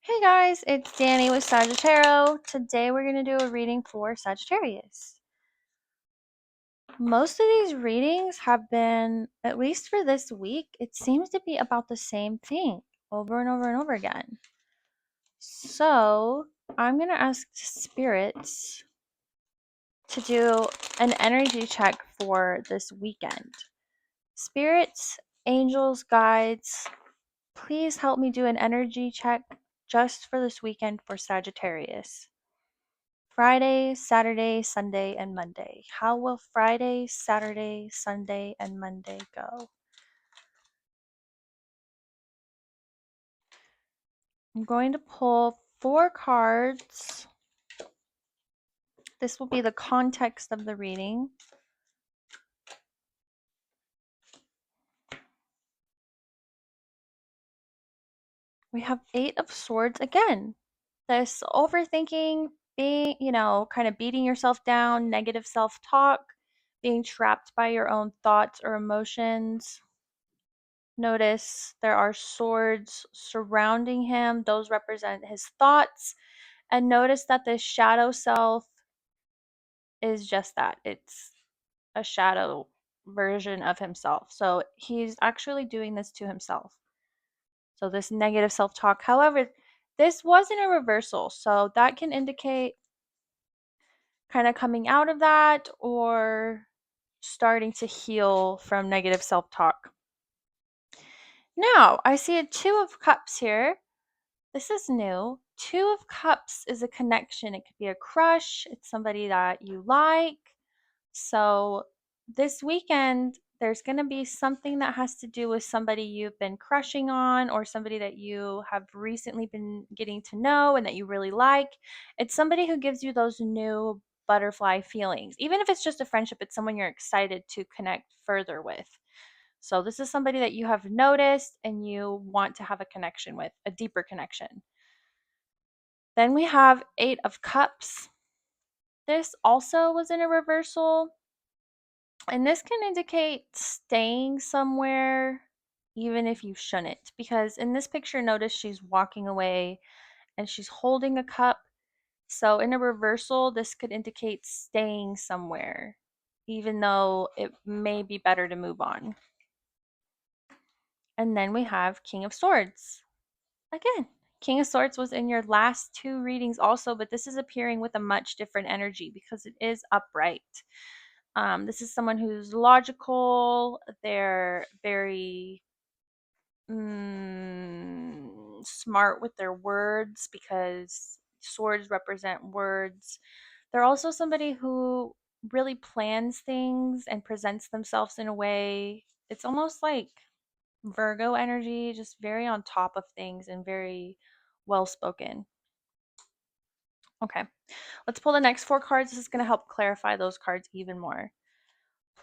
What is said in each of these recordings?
Hey guys, it's Danny with Sagittarius. Today we're going to do a reading for Sagittarius. Most of these readings have been, at least for this week, it seems to be about the same thing over and over and over again. So I'm going to ask spirits to do an energy check for this weekend. Spirits, angels, guides, please help me do an energy check just for this weekend for Sagittarius. Friday, Saturday, Sunday, and Monday. How will Friday, Saturday, Sunday, and Monday go? I'm going to pull 4 cards. This will be the context of the reading. We have 8 of Swords again. This overthinking, being, kind of beating yourself down, negative self-talk, being trapped by your own thoughts or emotions. Notice there are swords surrounding him. Those represent his thoughts. And notice that this shadow self is just that. It's a shadow version of himself. So he's actually doing this to himself. So this negative self-talk. However, this wasn't a reversal. So that can indicate kind of coming out of that or starting to heal from negative self-talk. Now, I see a 2 of Cups here. This is new. 2 of Cups is a connection. It could be a crush. It's somebody that you like. So this weekend, there's going to be something that has to do with somebody you've been crushing on or somebody that you have recently been getting to know and that you really like. It's somebody who gives you those new butterfly feelings. Even if it's just a friendship, it's someone you're excited to connect further with. So this is somebody that you have noticed and you want to have a connection with, a deeper connection. Then we have 8 of Cups. This also was in a reversal. And this can indicate staying somewhere even if you shouldn't. Because in this picture, notice she's walking away and she's holding a cup. So in a reversal, this could indicate staying somewhere, even though it may be better to move on. And then we have King of Swords. Again, King of Swords was in your last 2 readings also, but this is appearing with a much different energy because it is upright. This is someone who's logical. They're very smart with their words because swords represent words. They're also somebody who really plans things and presents themselves in a way. It's almost like Virgo energy, just very on top of things and very well spoken. Okay, let's pull the next 4 cards. This is going to help clarify those cards even more.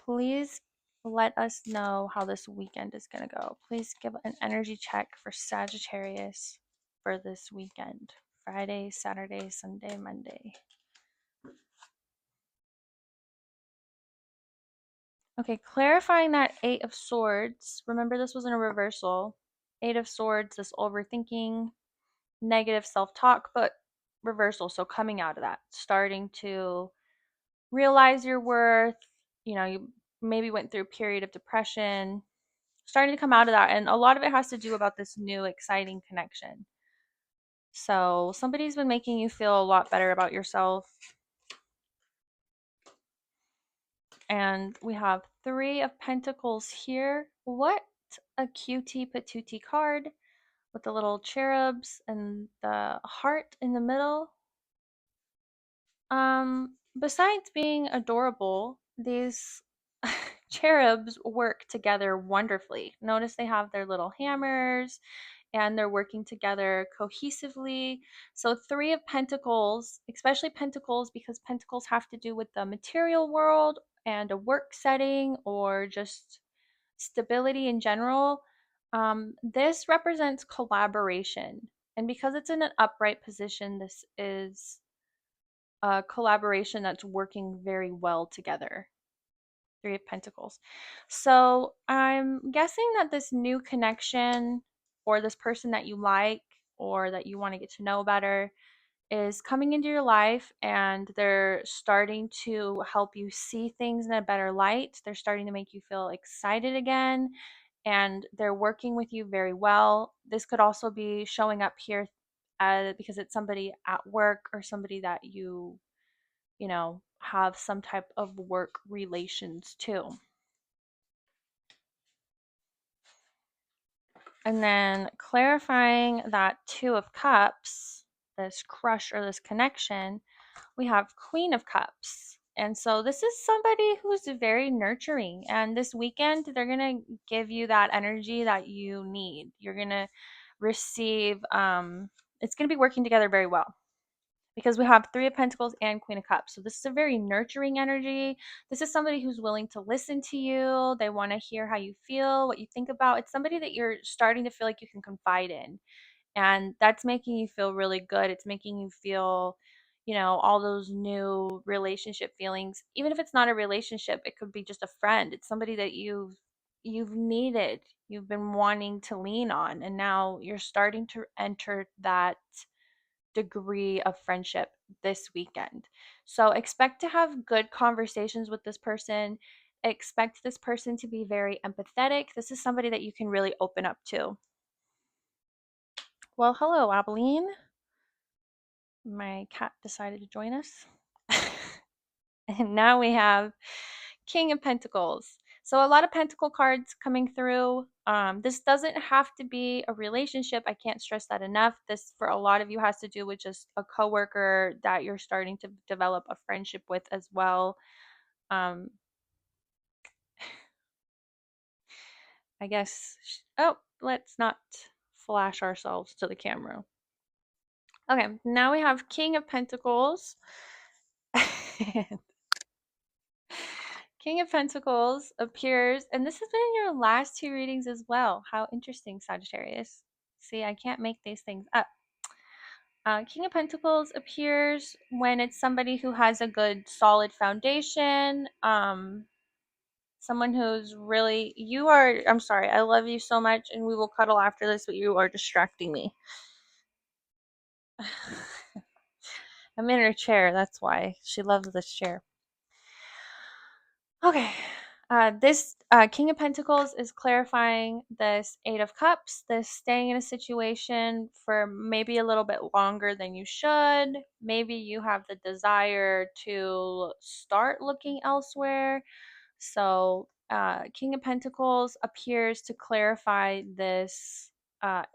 Please let us know how this weekend is going to go. Please give an energy check for Sagittarius for this weekend. Friday, Saturday, Sunday, Monday. Okay, clarifying that 8 of Swords. Remember, this was in a reversal. 8 of Swords, this overthinking, negative self-talk, but reversal. So coming out of that, starting to realize your worth. You maybe went through a period of depression, starting to come out of that, and a lot of it has to do about this new exciting connection. So somebody's been making you feel a lot better about yourself. And we have 3 of Pentacles here. What a cutie patootie card with the little cherubs and the heart in the middle. Besides being adorable, these cherubs work together wonderfully. Notice they have their little hammers and they're working together cohesively. So 3 of Pentacles, especially Pentacles, because Pentacles have to do with the material world and a work setting or just stability in general. This represents collaboration. And because it's in an upright position, this is a collaboration that's working very well together. 3 of Pentacles. So I'm guessing that this new connection or this person that you like or that you want to get to know better is coming into your life, and they're starting to help you see things in a better light. They're starting to make you feel excited again, and they're working with you very well. This could also be showing up here because it's somebody at work or somebody that you have some type of work relations to. And then clarifying that Two of Cups, this crush or this connection, we have Queen of Cups. And so this is somebody who's very nurturing. And this weekend, they're going to give you that energy that you need. You're going to receive, it's going to be working together very well because we have Three of Pentacles and Queen of Cups. So this is a very nurturing energy. This is somebody who's willing to listen to you. They want to hear how you feel, what you think about. It's somebody that you're starting to feel like you can confide in. And that's making you feel really good. It's making you feel, all those new relationship feelings. Even if it's not a relationship, it could be just a friend. It's somebody that you've needed. You've been wanting to lean on, and now you're starting to enter that degree of friendship this weekend. So expect to have good conversations with this person. Expect this person to be very empathetic. This is somebody that you can really open up to. Well, hello, Abilene. My cat decided to join us. And now we have King of Pentacles. So a lot of Pentacle cards coming through. This doesn't have to be a relationship. I can't stress that enough. This, for a lot of you, has to do with just a coworker that you're starting to develop a friendship with as well. Um, I guess. Oh, let's not flash ourselves to the camera. Okay, now we have King of Pentacles. King of Pentacles appears, and this has been in your last two readings as well. How interesting, Sagittarius. See, I can't make these things up. King of Pentacles appears when it's somebody who has a good, solid foundation. Someone who's really, I'm sorry, I love you so much, and we will cuddle after this, but you are distracting me. I'm in her chair, that's why. She loves this chair. Okay. This King of Pentacles is clarifying this Eight of Cups, this staying in a situation for maybe a little bit longer than you should. Maybe you have the desire to start looking elsewhere. So, King of Pentacles appears to clarify this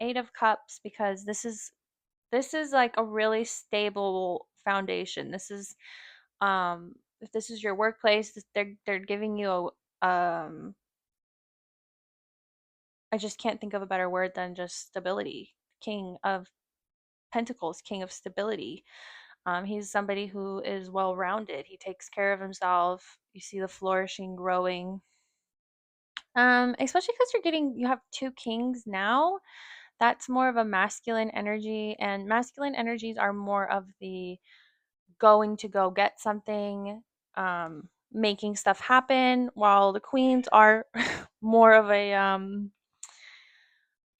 Eight of Cups because this is like a really stable foundation. This is if this is your workplace, they're giving you a I just can't think of a better word than just stability. King of Pentacles, King of Stability. He's somebody who is well rounded. He takes care of himself. You see the flourishing, growing. Especially because you have two kings now. That's more of a masculine energy, and masculine energies are more of the going to go get something, making stuff happen, while the queens are more of a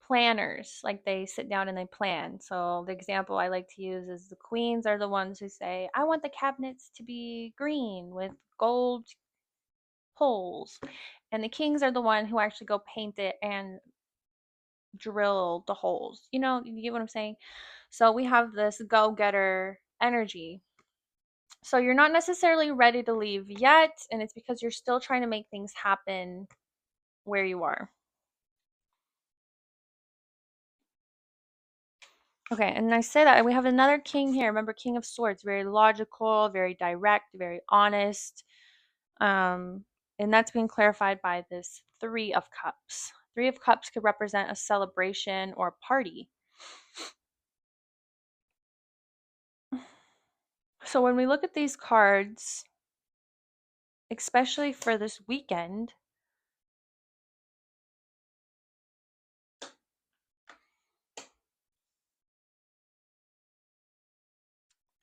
planners. Like they sit down and they plan. So the example I like to use is the queens are the ones who say, I want the cabinets to be green with gold poles. And the kings are the one who actually go paint it and drill the holes. You get what I'm saying? So we have this go-getter energy. So you're not necessarily ready to leave yet, and it's because you're still trying to make things happen where you are. Okay, and I say that we have another king here. Remember, King of Swords, very logical, very direct, very honest. Um, and that's being clarified by this Three of Cups. Three of Cups could represent a celebration or a party. So when we look at these cards, especially for this weekend,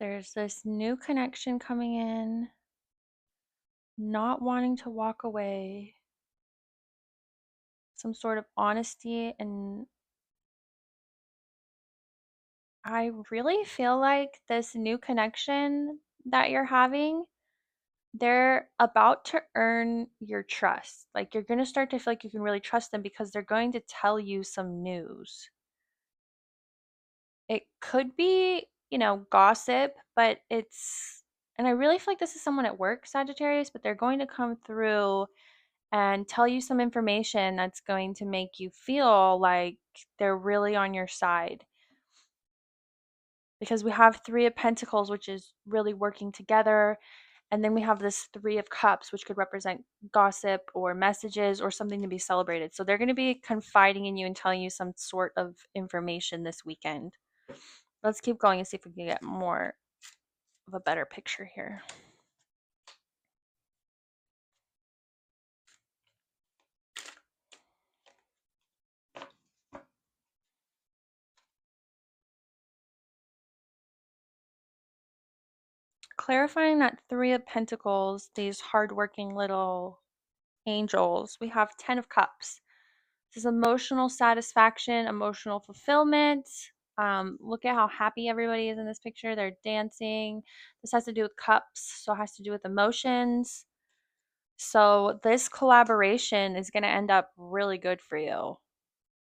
there's this new connection coming in, not wanting to walk away, some sort of honesty and I really feel like this new connection that you're having, they're about to earn your trust. Like you're going to start to feel like you can really trust them because they're going to tell you some news. It could be, gossip, but and I really feel like this is someone at work, Sagittarius, but they're going to come through and tell you some information that's going to make you feel like they're really on your side. Because we have Three of Pentacles, which is really working together. And then we have this Three of Cups, which could represent gossip or messages or something to be celebrated. So they're going to be confiding in you and telling you some sort of information this weekend. Let's keep going and see if we can get more of a better picture here. Clarifying that Three of Pentacles, these hardworking little angels, we have 10 of Cups. This is emotional satisfaction, emotional fulfillment. Look at how happy everybody is in this picture. They're dancing. This has to do with cups, so it has to do with emotions. So this collaboration is going to end up really good for you.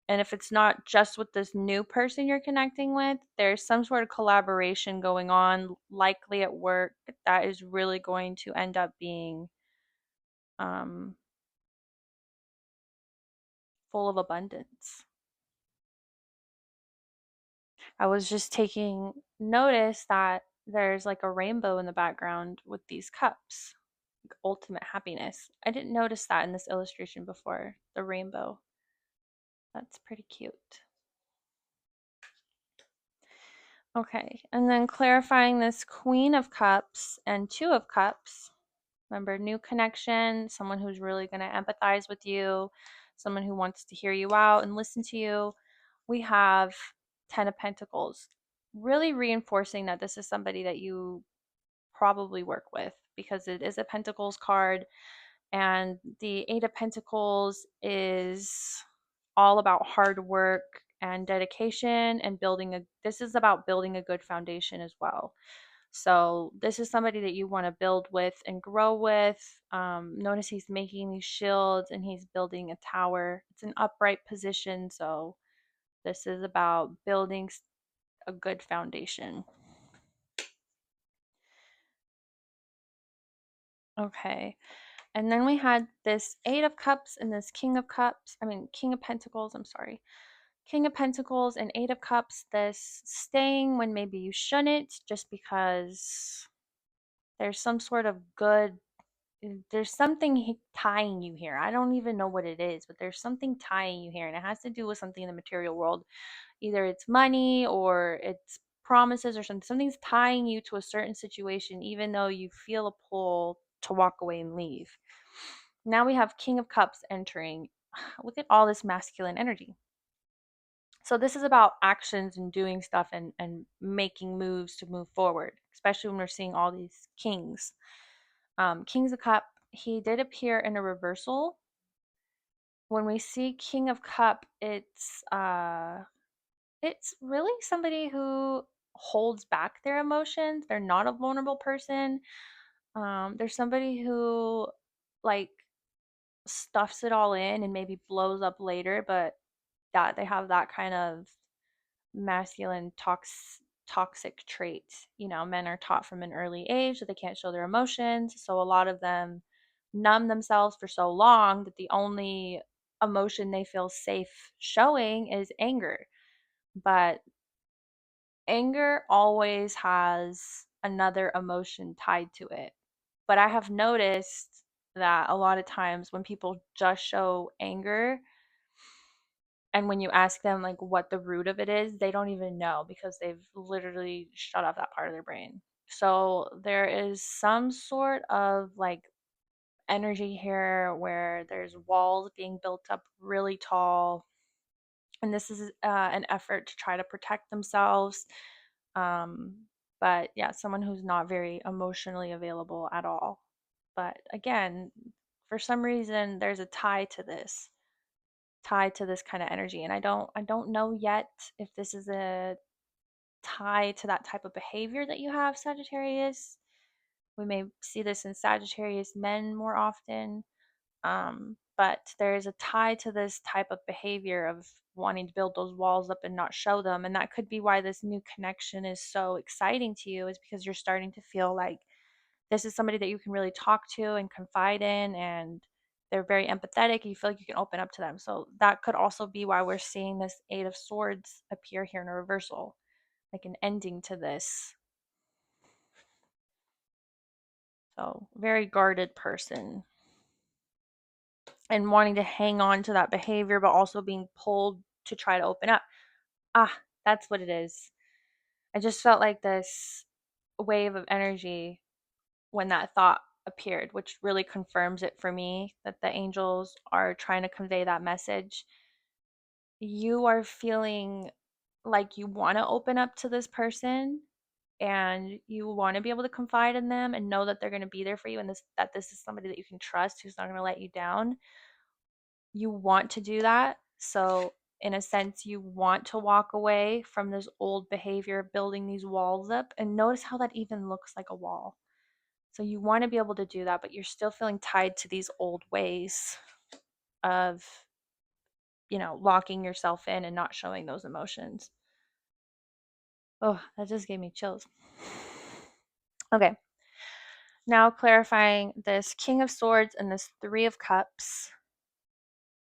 And if it's not just with this new person you're connecting with, there's some sort of collaboration going on, likely at work, that is really going to end up being um, full of abundance. I was just taking notice that there's like a rainbow in the background with these cups, like ultimate happiness. I didn't notice that in this illustration before, the rainbow. That's pretty cute. Okay, and then clarifying this Queen of Cups and Two of Cups. Remember, new connection, someone who's really going to empathize with you, someone who wants to hear you out and listen to you. We have 10 of Pentacles, really reinforcing that this is somebody that you probably work with because it is a Pentacles card. And the Eight of Pentacles is all about hard work and dedication and this is about building a good foundation as well. So this is somebody that you want to build with and grow with. Notice he's making these shields and he's building a tower. It's an upright position, so this is about building a good foundation. Okay. And then we had this Eight of Cups and this King of Cups. King of Pentacles, I'm sorry. King of Pentacles and Eight of Cups, this staying when maybe you shouldn't, just because there's some sort of there's something tying you here. I don't even know what it is, but there's something tying you here, and it has to do with something in the material world. Either it's money or it's promises or something. Something's tying you to a certain situation, even though you feel a pull to walk away and leave. Now we have King of Cups entering. Look at all this masculine energy. So this is about actions and doing stuff and making moves to move forward, especially when we're seeing all these kings. Kings of Cup, he did appear in a reversal. When we see King of Cup, it's really somebody who holds back their emotions. They're not a vulnerable person. There's somebody who like stuffs it all in and maybe blows up later, but that they have that kind of masculine toxic trait. Men are taught from an early age that they can't show their emotions, so a lot of them numb themselves for so long that the only emotion they feel safe showing is anger. But anger always has another emotion tied to it. But I have noticed that a lot of times when people just show anger, and when you ask them like what the root of it is, they don't even know because they've literally shut off that part of their brain. So there is some sort of like energy here where there's walls being built up really tall, and this is an effort to try to protect themselves. Um, but yeah, someone who's not very emotionally available at all. But again, for some reason, there's a tie to this kind of energy, and I don't know yet if this is a tie to that type of behavior that you have, Sagittarius. We may see this in Sagittarius men more often. But there is a tie to this type of behavior of wanting to build those walls up and not show them. And that could be why this new connection is so exciting to you, is because you're starting to feel like this is somebody that you can really talk to and confide in, and they're very empathetic. You feel like you can open up to them. So that could also be why we're seeing this Eight of Swords appear here in a reversal, like an ending to this. So, very guarded person and wanting to hang on to that behavior, but also being pulled to try to open up. Ah, that's what it is. I just felt like this wave of energy when that thought appeared, which really confirms it for me that the angels are trying to convey that message. You are feeling like you want to open up to this person, and you want to be able to confide in them and know that they're going to be there for you, and this is somebody that you can trust, who's not going to let you down. You want to do that. So, in a sense, you want to walk away from this old behavior of building these walls up. And notice how that even looks like a wall. So, you want to be able to do that, but you're still feeling tied to these old ways of, locking yourself in and not showing those emotions. Oh, that just gave me chills. Okay. Now clarifying this King of Swords and this Three of Cups.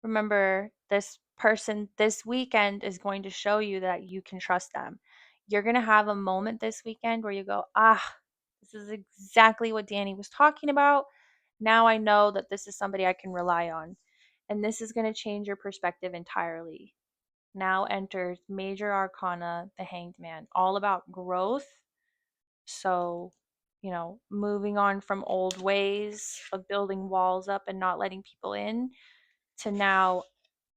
Remember, this person this weekend is going to show you that you can trust them. You're going to have a moment this weekend where you go, this is exactly what Danny was talking about. Now I know that this is somebody I can rely on. And this is going to change your perspective entirely. Now enters Major Arcana, the Hanged Man, all about growth. So, moving on from old ways of building walls up and not letting people in, to now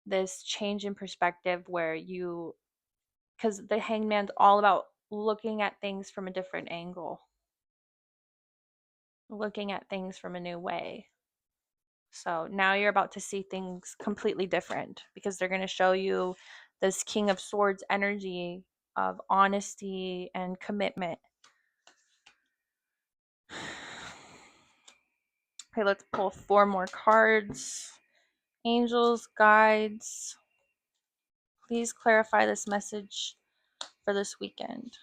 this change in perspective where because the hangman's all about looking at things from a different angle, looking at things from a new way. So now you're about to see things completely different, because they're going to show you this King of Swords energy of honesty and commitment. Okay, let's pull 4 more cards. Angels, guides, please clarify this message for this weekend.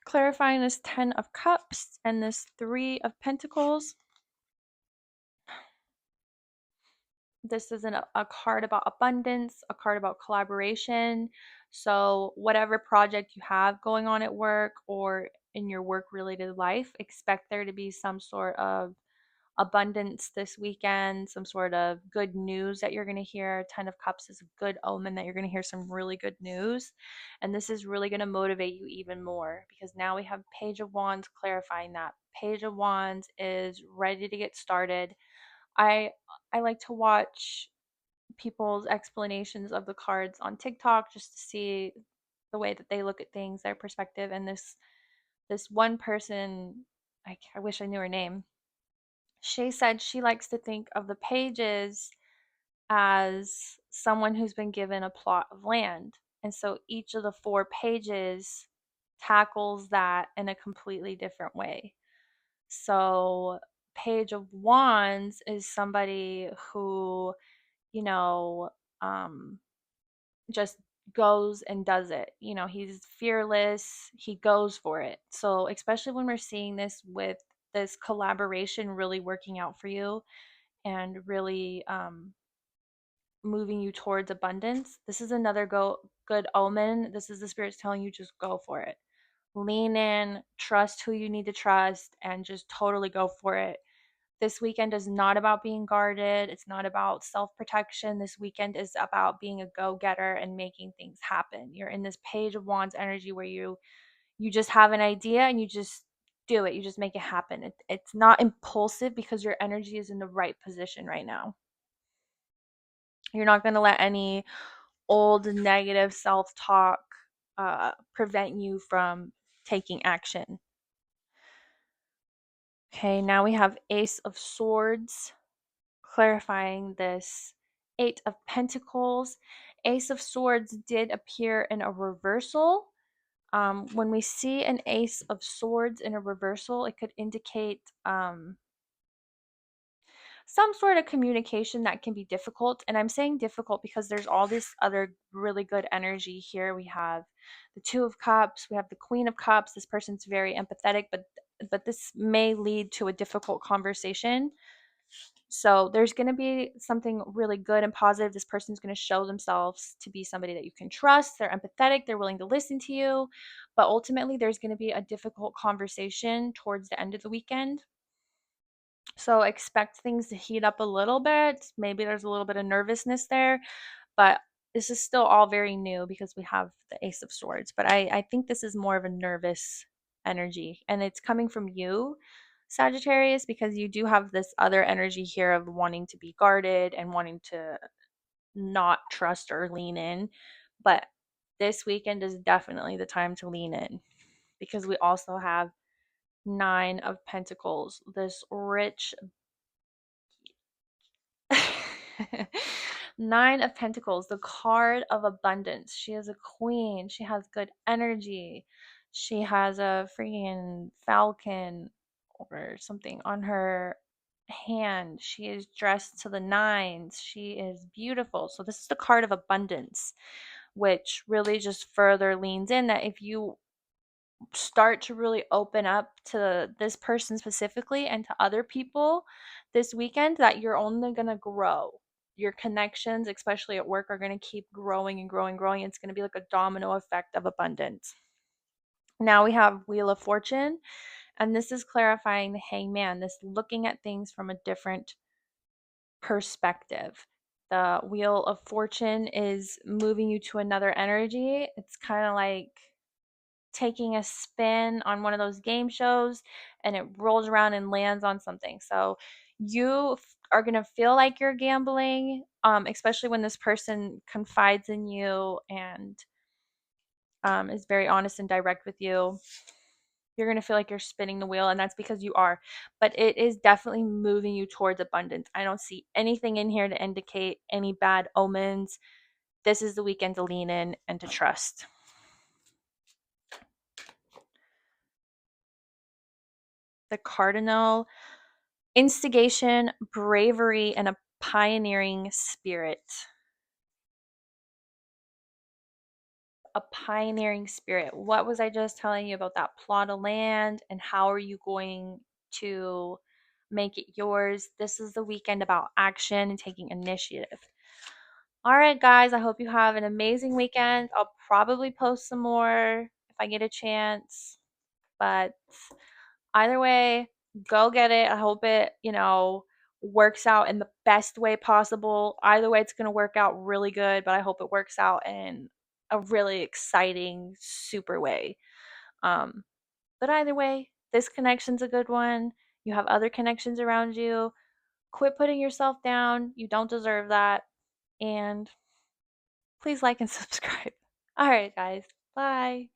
Clarifying this 10 of Cups and this 3 of Pentacles. This is a card about abundance, a card about collaboration. So, whatever project you have going on at work or in your work related life, expect there to be some sort of abundance this weekend, some sort of good news that you're going to hear. 10 of Cups is a good omen that you're going to hear some really good news. And this is really going to motivate you even more, because now we have Page of Wands clarifying that. Page of Wands is ready to get started. I I like to watch people's explanations of the cards on TikTok just to see the way that they look at things, their perspective. And this one person, I wish I knew her name. She said she likes to think of the pages as someone who's been given a plot of land. And so each of the 4 pages tackles that in a completely different way. So, Page of Wands is somebody who, you know, um, just goes and does it. He's fearless, he goes for it. So, especially when we're seeing this with this collaboration really working out for you and really moving you towards abundance, this is another good omen. This is the spirits telling you just go for it. Lean in, trust who you need to trust, and just totally go for it. This weekend is not about being guarded. It's not about self protection. This weekend is about being a go getter and making things happen. You're in this Page of Wands energy where you just have an idea and you just do it. You just make it happen. It's not impulsive, because your energy is in the right position right now. You're not going to let any old negative self talk prevent you from taking action. Okay, now we have Ace of Swords, clarifying this. Eight of Pentacles. Ace of Swords did appear in a reversal. When we see an Ace of Swords in a reversal, it could indicate some sort of communication that can be difficult. And I'm saying difficult because there's all this other really good energy here. We have the Two of Cups, we have the Queen of Cups. This person's very empathetic, but this may lead to a difficult conversation. So there's going to be something really good and positive. This person's going to show themselves to be somebody that you can trust. They're empathetic, they're willing to listen to you, but ultimately there's going to be a difficult conversation towards the end of the weekend. So expect things to heat up a little bit. Maybe there's a little bit of nervousness there, but this is still all very new because we have the Ace of Swords. But I think this is more of a nervous energy, and it's coming from you, Sagittarius, because you do have this other energy here of wanting to be guarded and wanting to not trust or lean in. But this weekend is definitely the time to lean in because we also have Nine of Pentacles, this rich Nine of Pentacles, the card of abundance. She is a queen. She has good energy. She has a freaking falcon or something on her hand. She is dressed to the nines. She is beautiful. So, this is the card of abundance, which really just further leans in that if you start to really open up to this person specifically and to other people this weekend, that you're only going to grow. Your connections, especially at work, are going to keep growing and growing and growing. It's going to be like a domino effect of abundance. Now we have Wheel of Fortune, and this is clarifying the Hangman, this looking at things from a different perspective. The Wheel of Fortune is moving you to another energy. It's kind of like taking a spin on one of those game shows and it rolls around and lands on something. So you are going to feel like you're gambling, especially when this person confides in you and is very honest and direct with you. You're going to feel like you're spinning the wheel, and that's because you are. But it is definitely moving you towards abundance. I don't see anything in here to indicate any bad omens. This is the weekend to lean in and to trust. The Cardinal, instigation, bravery, and a pioneering spirit. A pioneering spirit. What was I just telling you about that plot of land, and how are you going to make it yours? This is the weekend about action and taking initiative. All right, guys, I hope you have an amazing weekend. I'll probably post some more if I get a chance, but either way, go get it. I hope it, works out in the best way possible. Either way, it's going to work out really good, but I hope it works out in a really exciting, super way. Um, but either way, this connection's a good one. You have other connections around you. Quit putting yourself down. You don't deserve that. And please like and subscribe. All right, guys. Bye.